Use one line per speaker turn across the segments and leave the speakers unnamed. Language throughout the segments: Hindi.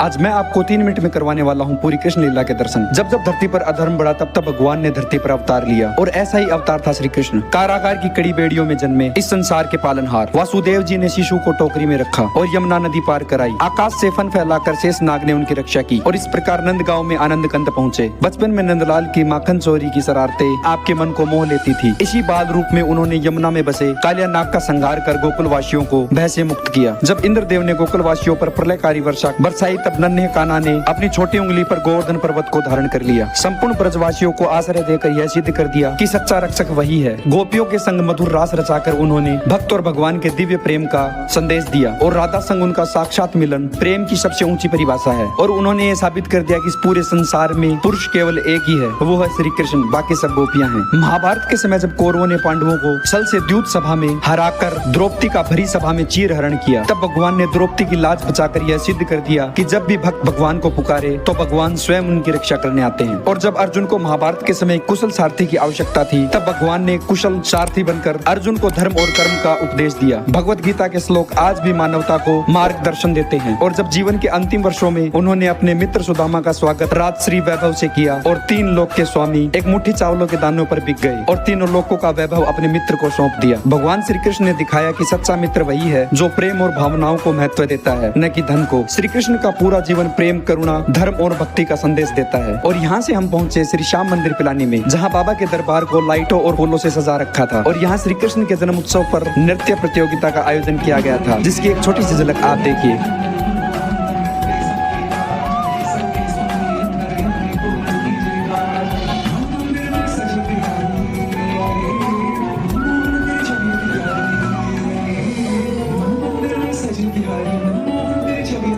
आज मैं आपको 3 मिनट में करवाने वाला हूँ पूरी कृष्ण लीला के दर्शन। जब जब धरती पर अधर्म बढ़ा तब तब भगवान ने धरती पर अवतार लिया और ऐसा ही अवतार था श्री कृष्ण। कारागार की कड़ी बेड़ियों में जन्मे इस संसार के पालनहार वासुदेव जी ने शिशु को टोकरी में रखा और यमुना नदी पार कराई। आकाश से फन फैलाकर शेष नाग ने उनकी रक्षा की और इस प्रकार नंद गाँव में आनंद कंद पहुँचे। बचपन में नंदलाल की माखन चोरी की शरारतें आपके मन को मोह लेती थी। इसी बाल रूप में उन्होंने यमुना में बसे कालिया नाग का संहार कर गोकुल वासियों को भय से मुक्त किया। जब इंद्रदेव ने गोकुल वासियों पर प्रलयकारी वर्षा बरसाई तब नन्हे कान्हा ने अपनी छोटी उंगली पर गोवर्धन पर्वत को धारण कर लिया। संपूर्ण ब्रजवासियों को आश्रय देकर यह सिद्ध कर दिया कि सच्चा रक्षक वही है। गोपियों के संग मधुर रास रचाकर उन्होंने भक्त और भगवान के दिव्य प्रेम का संदेश दिया और राधा संग उनका साक्षात मिलन प्रेम की सबसे ऊंची परिभाषा है। और उन्होंने ये साबित कर दिया कि इस पूरे संसार में पुरुष केवल एक ही है, वो है श्री कृष्ण, बाकी सब गोपियां हैं। महाभारत के समय जब कौरवों ने पांडवों को सल से द्यूत सभा में हराकर द्रौपदी का भरी सभा में चीर हरण किया, तब भगवान ने द्रौपदी की लाज बचाकर यह सिद्ध कर दिया कि जब भी भक्त भगवान को पुकारे तो भगवान स्वयं उनकी रक्षा करने आते हैं। और जब अर्जुन को महाभारत के समय कुशल सारथी की आवश्यकता थी, तब भगवान ने कुशल सारथी बनकर अर्जुन को धर्म और कर्म का उपदेश दिया। भगवत गीता के श्लोक आज भी मानवता को मार्गदर्शन देते हैं। और जब जीवन के अंतिम वर्षों में उन्होंने अपने मित्र सुदामा का स्वागत राजश्री वैभव से किया और 3 लोक के स्वामी एक मुट्ठी चावलों के दानों पर बिक गए और 3 लोकों का वैभव अपने मित्र को सौंप दिया। भगवान श्री कृष्ण ने दिखाया कि सच्चा मित्र वही है जो प्रेम और भावनाओं को महत्व देता है, न कि धन को। श्री कृष्ण का पूरा जीवन प्रेम, करुणा, धर्म और भक्ति का संदेश देता है। और यहाँ से हम पहुँचे श्री श्याम मंदिर पिलानी में, जहाँ बाबा के दरबार को लाइटों और फूलों से सजा रखा था। और यहाँ श्री कृष्ण के जन्म उत्सव पर नृत्य प्रतियोगिता का आयोजन किया गया था, जिसकी एक छोटी सी झलक आप देखिए।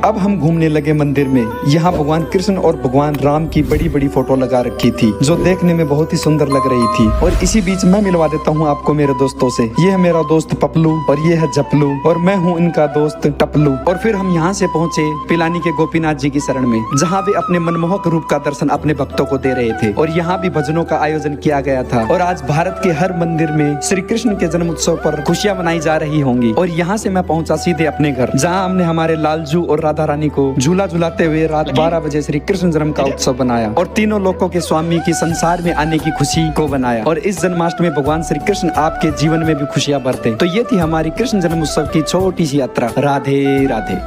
अब हम घूमने लगे मंदिर में। यहाँ भगवान कृष्ण और भगवान राम की बड़ी बड़ी फोटो लगा रखी थी, जो देखने में बहुत ही सुंदर लग रही थी। और इसी बीच मैं मिलवा देता हूँ आपको मेरे दोस्तों से। ये है मेरा दोस्त पपलू और ये है जपलू और मैं हूँ इनका दोस्त टपलू। और फिर हम यहाँ से पहुँचे पिलानी के गोपीनाथ जी की शरण में, जहाँ वे अपने मनमोहक रूप का दर्शन अपने भक्तों को दे रहे थे। और यहाँ भी भजनों का आयोजन किया गया था। और आज भारत के हर मंदिर में श्री कृष्ण के जन्म उत्सव पर खुशियाँ मनाई जा रही होंगी। और यहाँ से मैं पहुँचा सीधे अपने घर, जहाँ हमने हमारे लालजू और राधा रानी को झूला झुलाते हुए रात 12 बजे श्री कृष्ण जन्म का उत्सव बनाया और 3 लोकों के स्वामी की संसार में आने की खुशी को बनाया। और इस जन्माष्टमी में भगवान श्री कृष्ण आपके जीवन में भी खुशियां भरते। तो ये थी हमारी कृष्ण जन्म उत्सव की छोटी सी यात्रा। राधे राधे।